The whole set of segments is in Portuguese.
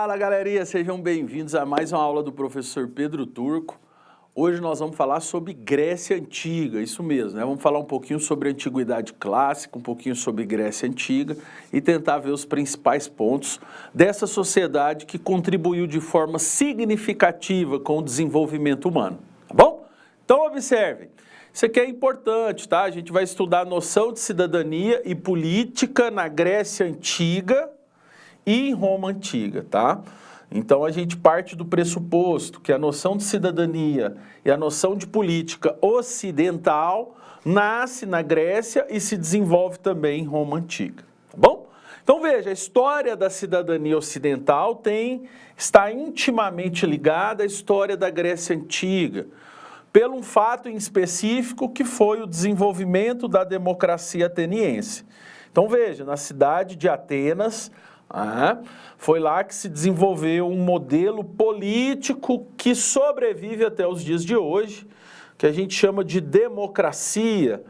Fala galerinha, sejam bem-vindos a mais uma aula do professor Pedro Turco. Hoje nós vamos falar sobre Grécia Antiga, isso mesmo, né? Vamos falar um pouquinho sobre a Antiguidade Clássica, um pouquinho sobre Grécia Antiga e tentar ver os principais pontos dessa sociedade que contribuiu de forma significativa com o desenvolvimento humano, tá bom? Então observem, isso aqui é importante, tá? A gente vai estudar a noção de cidadania e política na Grécia Antiga e em Roma Antiga, tá? Então a gente parte do pressuposto que a noção de cidadania e a noção de política ocidental nasce na Grécia e se desenvolve também em Roma Antiga, tá bom? Então veja, a história da cidadania ocidental está intimamente ligada à história da Grécia Antiga, pelo um fato em específico que foi o desenvolvimento da democracia ateniense. Então veja, na cidade de Atenas, foi lá que se desenvolveu um modelo político que sobrevive até os dias de hoje, que a gente chama de democracia.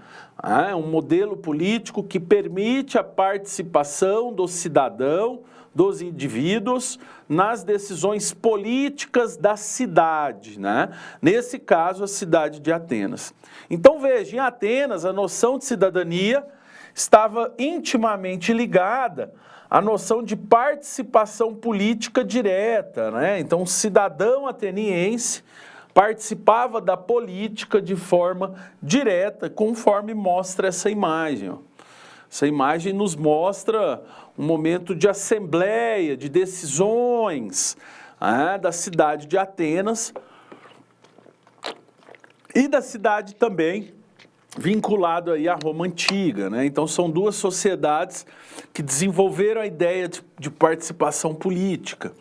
Um modelo político que permite a participação do cidadão, dos indivíduos, nas decisões políticas da cidade, né? Nesse caso, a cidade de Atenas. Então veja, em Atenas, a noção de cidadania estava intimamente ligada à noção de participação política direta, né? Então, o cidadão ateniense participava da política de forma direta, conforme mostra essa imagem, ó. Essa imagem nos mostra um momento de assembleia, de decisões, da cidade de Atenas e da cidade também vinculado aí à Roma Antiga, né? Então são duas sociedades que desenvolveram a ideia de participação política,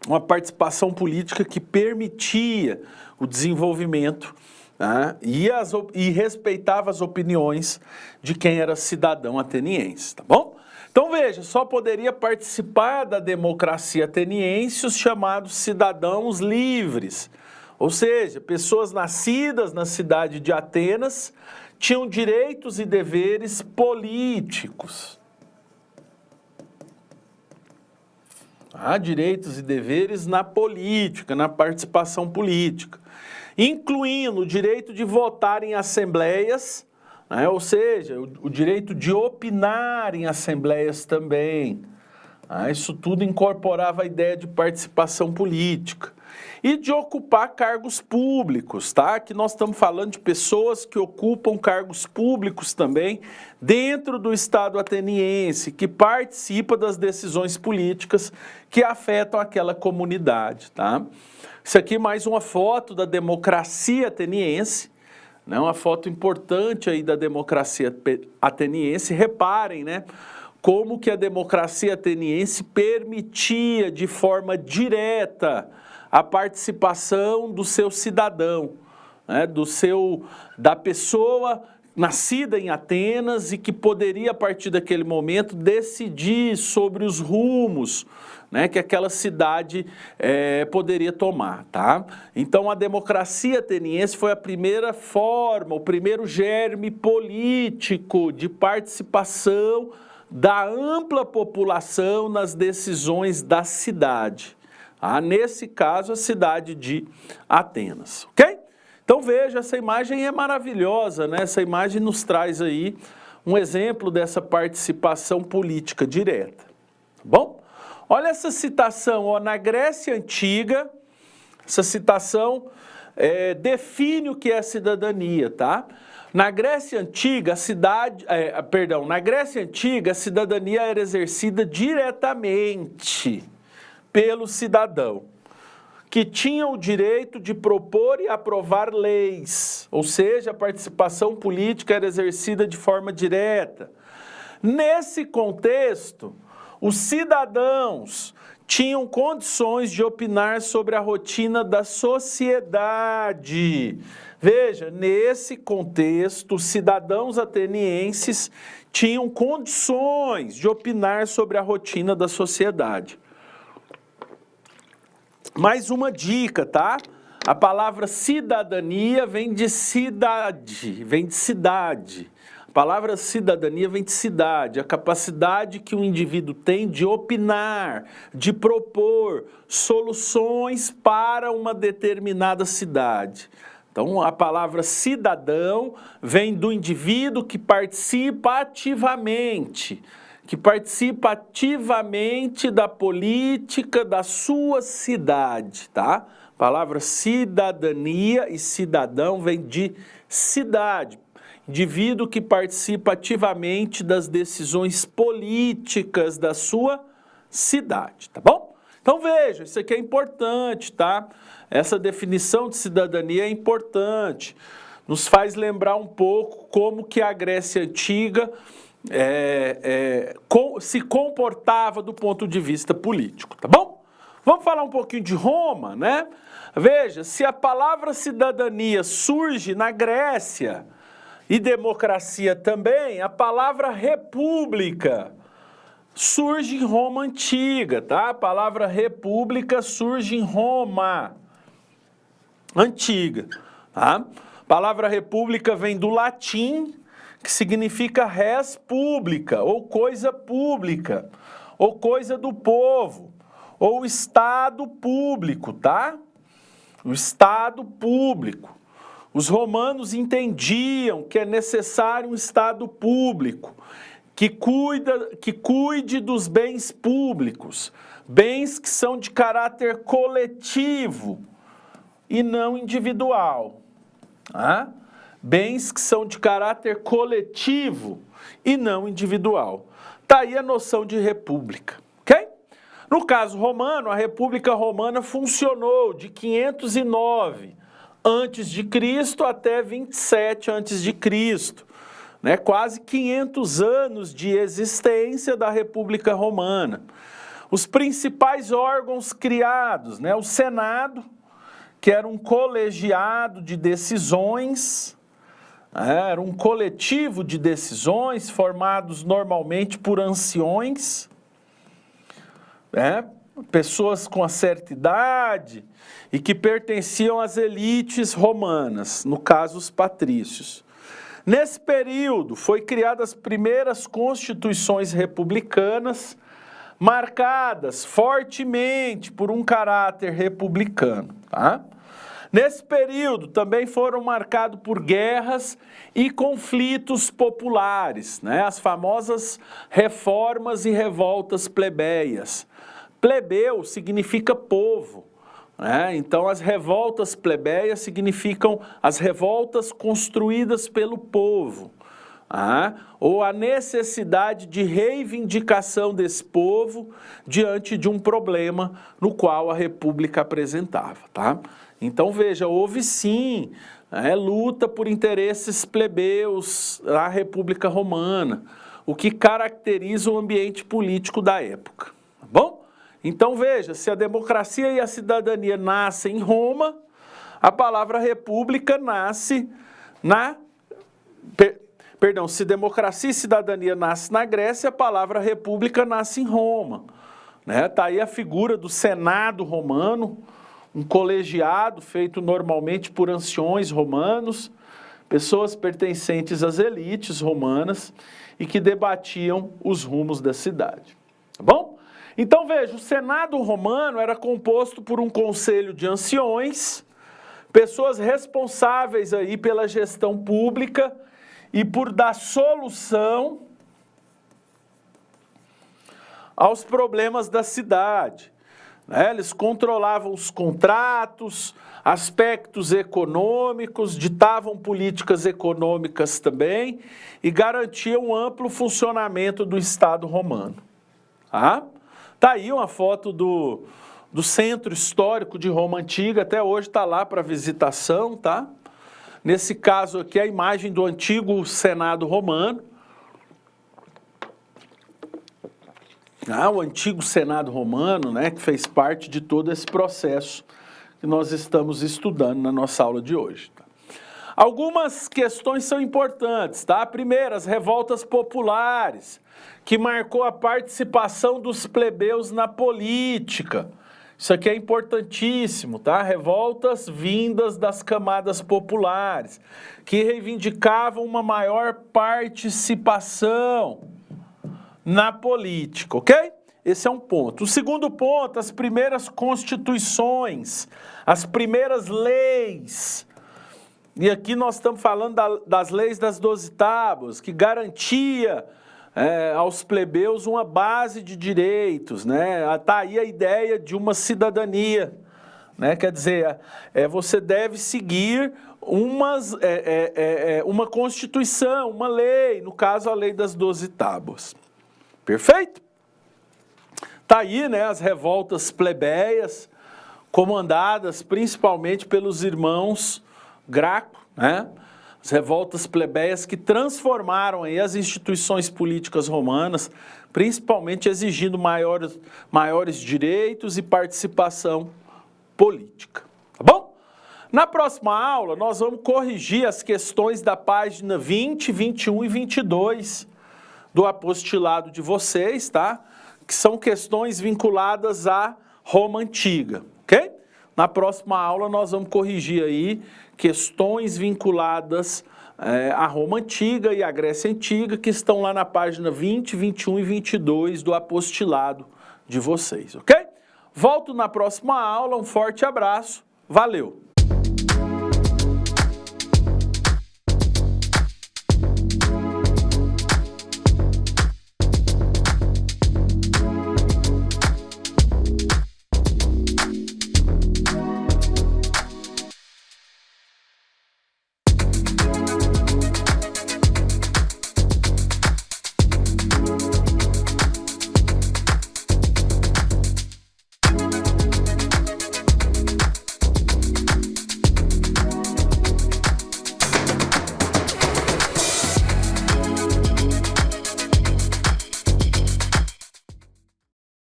uma participação política que permitia o desenvolvimento, né? e respeitava as opiniões de quem era cidadão ateniense, tá bom? Então veja, só poderia participar da democracia ateniense os chamados cidadãos livres, ou seja, pessoas nascidas na cidade de Atenas tinham direitos e deveres políticos. Direitos e deveres na política, na participação política, incluindo o direito de votar em assembleias, ou seja, o direito de opinar em assembleias também. Isso tudo incorporava a ideia de participação política. E de ocupar cargos públicos, tá? Que nós estamos falando de pessoas que ocupam cargos públicos também dentro do Estado ateniense, que participa das decisões políticas que afetam aquela comunidade, tá? Isso aqui é mais uma foto da democracia ateniense, né? Uma foto importante aí da democracia ateniense. Reparem, né? Como que a democracia ateniense permitia de forma direta a participação do seu cidadão, né, da pessoa nascida em Atenas e que poderia, a partir daquele momento, decidir sobre os rumos, né, que aquela cidade poderia tomar, tá? Então, a democracia ateniense foi a primeira forma, o primeiro germe político de participação da ampla população nas decisões da cidade. Nesse caso, a cidade de Atenas, ok? Então veja, essa imagem é maravilhosa, né? Essa imagem nos traz aí um exemplo dessa participação política direta, tá bom? Olha essa citação, ó, na Grécia Antiga, essa citação define o que é cidadania, tá? Na Grécia Antiga, na Grécia Antiga, a cidadania era exercida diretamente pelo cidadão, que tinha o direito de propor e aprovar leis, ou seja, a participação política era exercida de forma direta. Nesse contexto, os cidadãos tinham condições de opinar sobre a rotina da sociedade. Veja, nesse contexto, os cidadãos atenienses tinham condições de opinar sobre a rotina da sociedade. Mais uma dica, tá? A palavra cidadania vem de cidade, A palavra cidadania vem de cidade, a capacidade que o indivíduo tem de opinar, de propor soluções para uma determinada cidade. Então, a palavra cidadão vem do indivíduo que participa ativamente da política da sua cidade, tá? A palavra cidadania e cidadão vem de cidade. Indivíduo que participa ativamente das decisões políticas da sua cidade, tá bom? Então veja, isso aqui é importante, tá? Essa definição de cidadania é importante. Nos faz lembrar um pouco como que a Grécia Antiga se comportava do ponto de vista político, tá bom? Vamos falar um pouquinho de Roma, né? Veja, se a palavra cidadania surge na Grécia e democracia também, a palavra república surge em Roma Antiga, tá? A palavra república surge em Roma Antiga, tá? A palavra república vem do latim, que significa res publica, ou coisa pública, ou coisa do povo, ou estado público, tá? O estado público. Os romanos entendiam que é necessário um estado público, que cuide dos bens públicos, bens que são de caráter coletivo e não individual. Tá? Bens que são de caráter coletivo e não individual. Está aí a noção de república, ok? No caso romano, a República Romana funcionou de 509 antes de Cristo até 27 antes de Cristo, né? Quase 500 anos de existência da República Romana. Os principais órgãos criados, né? O Senado, que era um colegiado de decisões, era um coletivo de decisões formados normalmente por anciões, pessoas com uma certa idade e que pertenciam às elites romanas, no caso os patrícios. Nesse período foi criadas as primeiras constituições republicanas, marcadas fortemente por um caráter republicano, tá? Nesse período também foram marcados por guerras e conflitos populares, né? As famosas reformas e revoltas plebeias. Plebeu significa povo, né? Então as revoltas plebeias significam as revoltas construídas pelo povo, ou a necessidade de reivindicação desse povo diante de um problema no qual a república apresentava, tá? Então veja, houve sim luta por interesses plebeus na República Romana, o que caracteriza o ambiente político da época, tá bom? Então veja, se a democracia e a cidadania nascem em Roma, a palavra república nasce se democracia e cidadania nasce na Grécia, a palavra república nasce em Roma, né? Tá aí a figura do Senado romano, um colegiado feito normalmente por anciões romanos, pessoas pertencentes às elites romanas e que debatiam os rumos da cidade, tá bom? Então veja, o Senado romano era composto por um conselho de anciões, pessoas responsáveis aí pela gestão pública e por dar solução aos problemas da cidade. Eles controlavam os contratos, aspectos econômicos, ditavam políticas econômicas também e garantiam um amplo funcionamento do Estado romano. Tá aí uma foto do centro histórico de Roma Antiga, até hoje está lá para visitação, tá? Nesse caso aqui, a imagem do antigo Senado romano. O antigo Senado romano, né, que fez parte de todo esse processo que nós estamos estudando na nossa aula de hoje. Tá? Algumas questões são importantes, tá? Primeiro, as revoltas populares, que marcou a participação dos plebeus na política. Isso aqui é importantíssimo, tá? Revoltas vindas das camadas populares, que reivindicavam uma maior participação na política, ok? Esse é um ponto. O segundo ponto, as primeiras constituições, as primeiras leis. E aqui nós estamos falando das leis das 12 tábuas, que garantia aos plebeus uma base de direitos, né? Está aí a ideia de uma cidadania, né? Quer dizer, você deve seguir uma constituição, uma lei, no caso a lei das 12 tábuas. Perfeito? Está aí, né, as revoltas plebeias, comandadas principalmente pelos irmãos Graco, né? As revoltas plebeias que transformaram aí as instituições políticas romanas, principalmente exigindo maiores direitos e participação política. Tá bom? Na próxima aula, nós vamos corrigir as questões da página 20, 21 e 22 do apostilado de vocês, tá? Que são questões vinculadas à Roma Antiga, ok? Na próxima aula nós vamos corrigir aí questões vinculadas à Roma Antiga e à Grécia Antiga, que estão lá na página 20, 21 e 22 do apostilado de vocês, ok? Volto na próxima aula, um forte abraço, valeu!